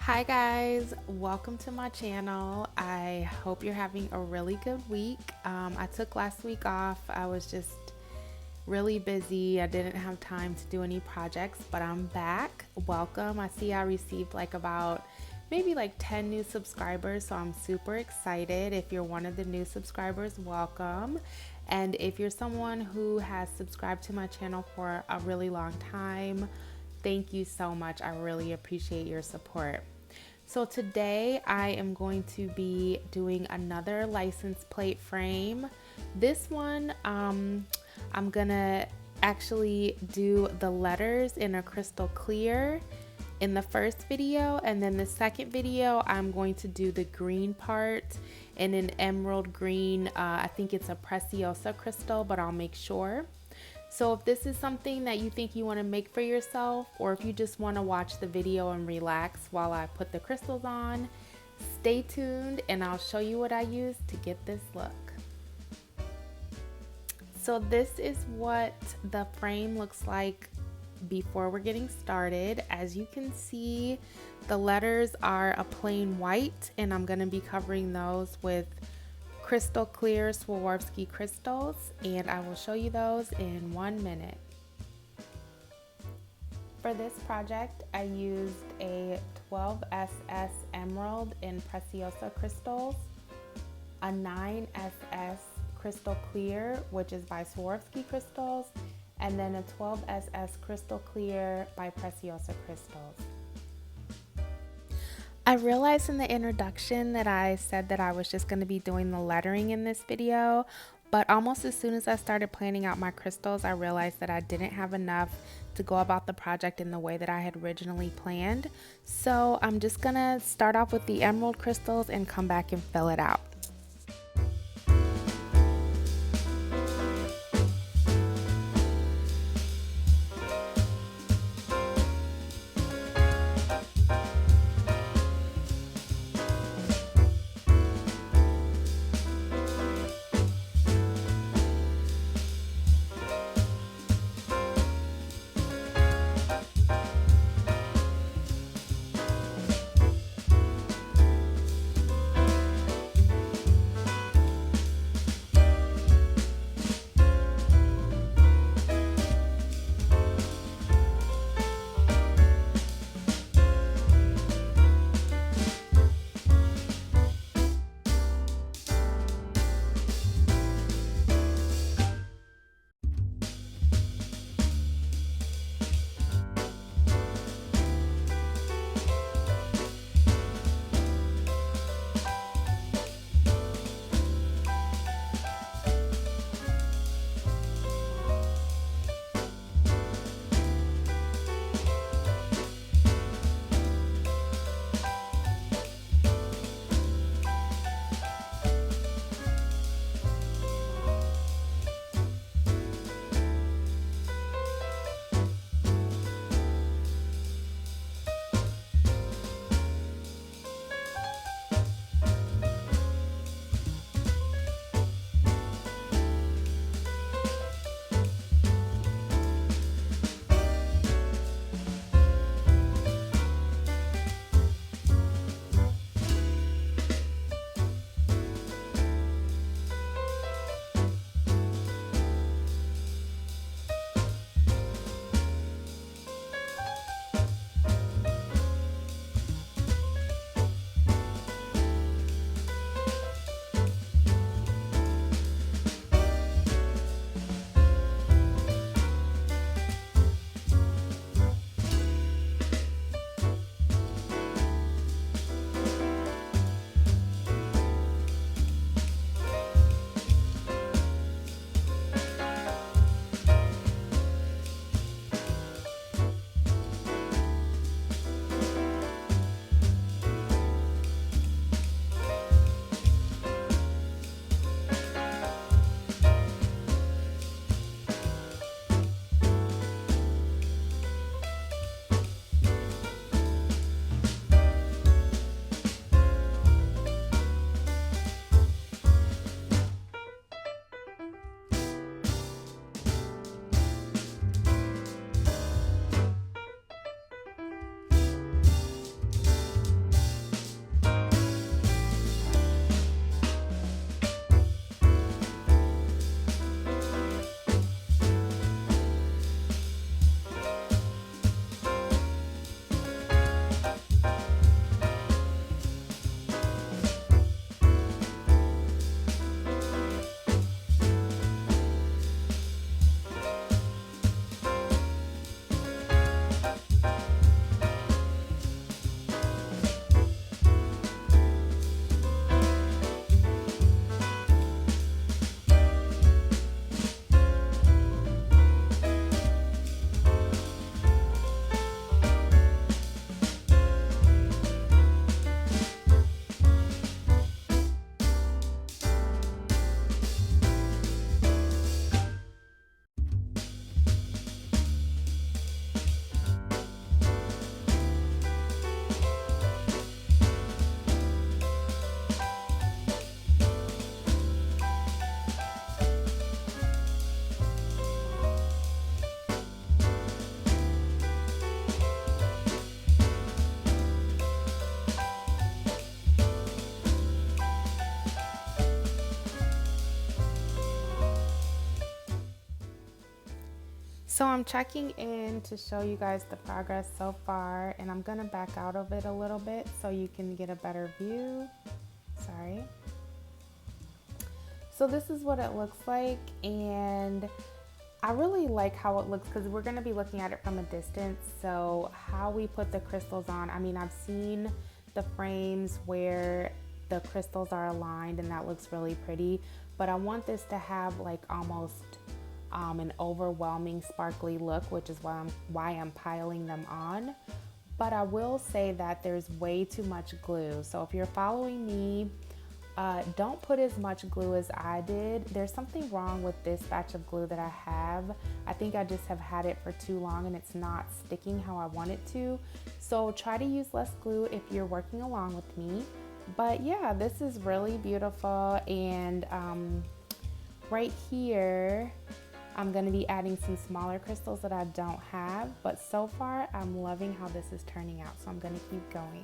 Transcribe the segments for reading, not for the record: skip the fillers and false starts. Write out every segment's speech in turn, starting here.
Hi guys, welcome to my channel. I hope you're having a really good week. I took last week off. I was just really busy. I didn't have time to do any projects, but I'm back. Welcome. I see I received maybe 10 new subscribers, so I'm super excited. If you're one of the new subscribers, welcome. And if you're someone who has subscribed to my channel for a really long time, thank you so much. I really appreciate your support. So today I am going to be doing another license plate frame. This one, I'm gonna actually do the letters in a crystal clear in the first video, and then the second video I'm going to do the green part in an emerald green. I think it's a Preciosa crystal, but I'll make sure. So if this is something that you think you want to make for yourself, or if you just want to watch the video and relax while I put the crystals on, stay tuned and I'll show you what I use to get this look. So this is what the frame looks like before we're getting started. As you can see, the letters are a plain white, and I'm going to be covering those with crystal clear Swarovski crystals, and I will show you those in 1 minute. For this project, I used a 12SS emerald in Preciosa crystals, a 9SS crystal clear, which is by Swarovski crystals, and then a 12SS crystal clear by Preciosa crystals. I realized in the introduction that I said that I was just going to be doing the lettering in this video, but almost as soon as I started planning out my crystals, I realized that I didn't have enough to go about the project in the way that I had originally planned. So I'm just going to start off with the emerald crystals and come back and fill it out. So I'm checking in to show you guys the progress so far, and I'm gonna back out of it a little bit so you can get a better view. Sorry. So this is what it looks like, and I really like how it looks because we're gonna be looking at it from a distance. So how we put the crystals on, I mean, I've seen the frames where the crystals are aligned and that looks really pretty, but I want this to have like almost an overwhelming sparkly look, which is why I'm piling them on. But I will say that there's way too much glue. So if you're following me, don't put as much glue as I did. There's something wrong with this batch of glue that I have. I think I just have had it for too long and it's not sticking how I want it to. So try to use less glue if you're working along with me. But yeah, this is really beautiful. And right here, I'm going to be adding some smaller crystals that I don't have. But so far, I'm loving how this is turning out. So I'm going to keep going.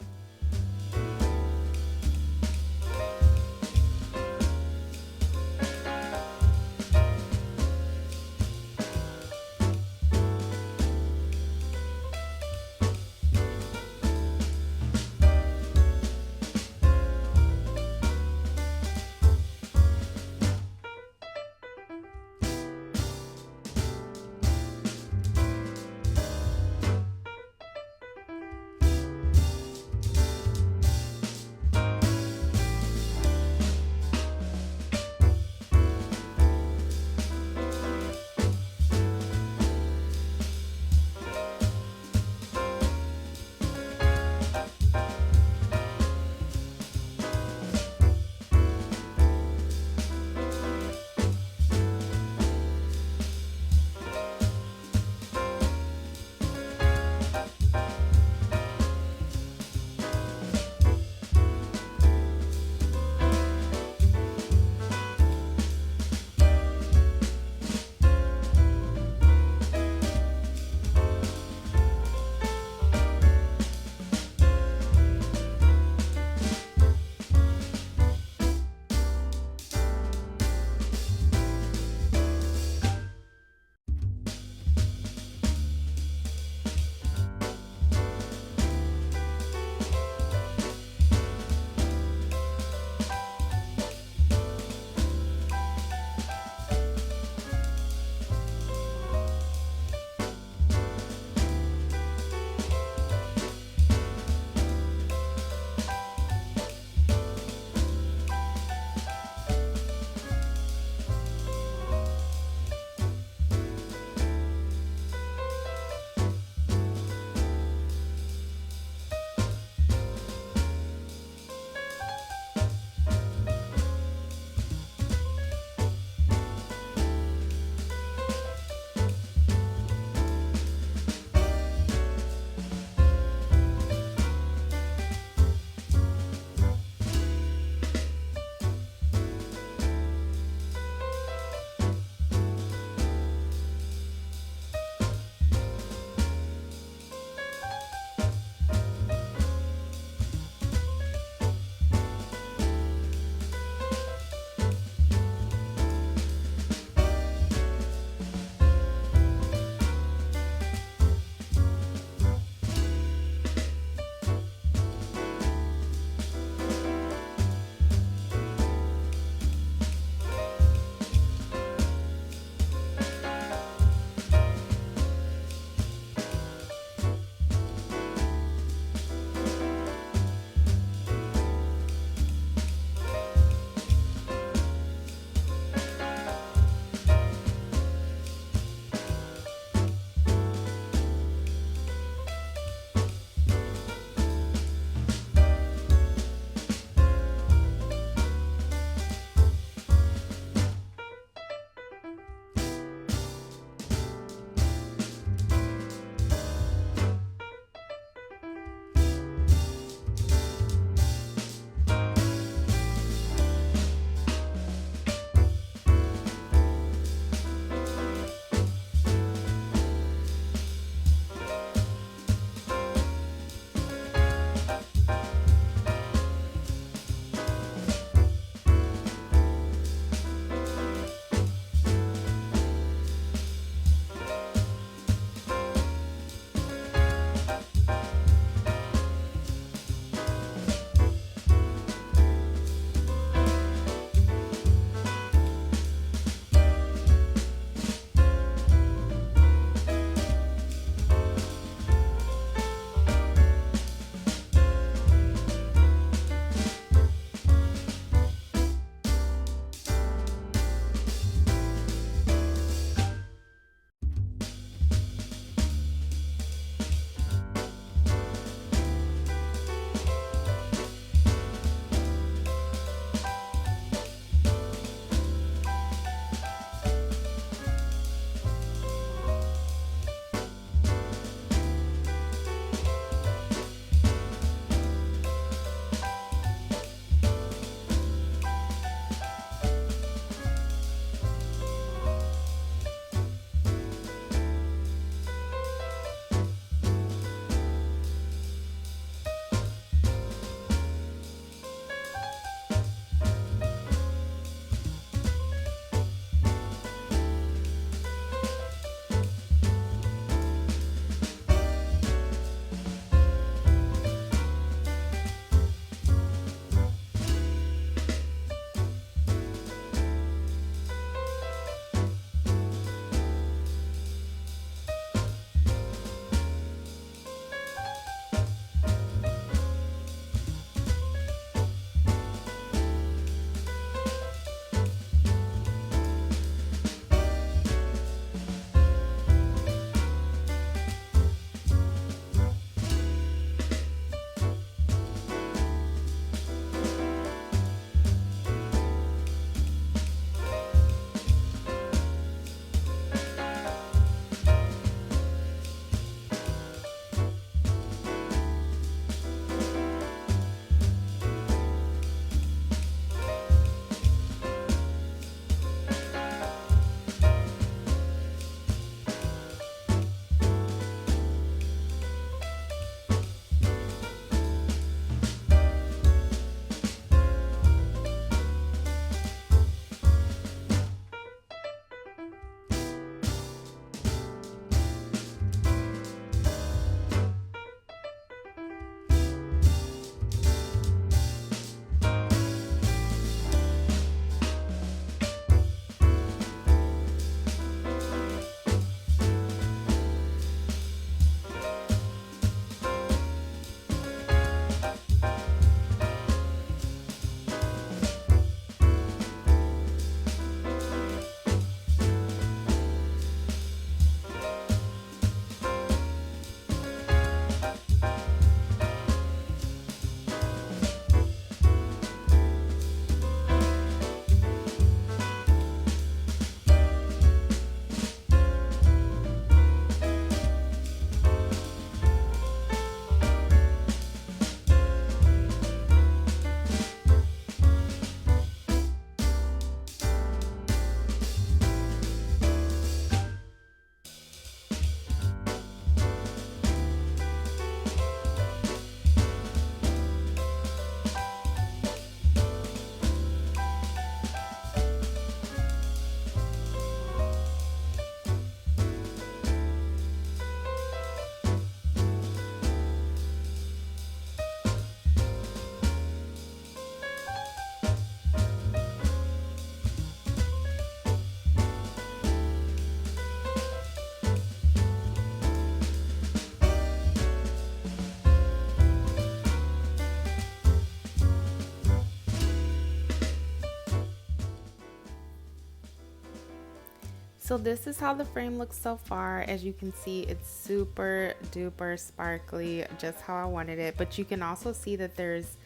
So this is how the frame looks so far. As you can see, it's super duper sparkly, just how I wanted it. But you can also see that there's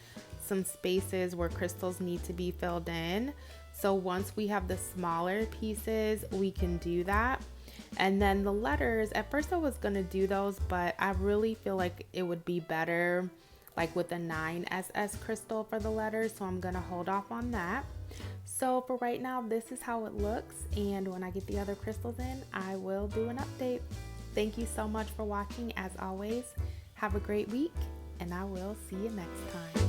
some spaces where crystals need to be filled in. So once we have the smaller pieces, we can do that. And then the letters, at first I was gonna do those, but I really feel like it would be better like with a 9SS crystal for the letters. So I'm gonna hold off on that. So for right now, this is how it looks. And when I get the other crystals in, I will do an update. Thank you so much for watching. As always, have a great week, and I will see you next time.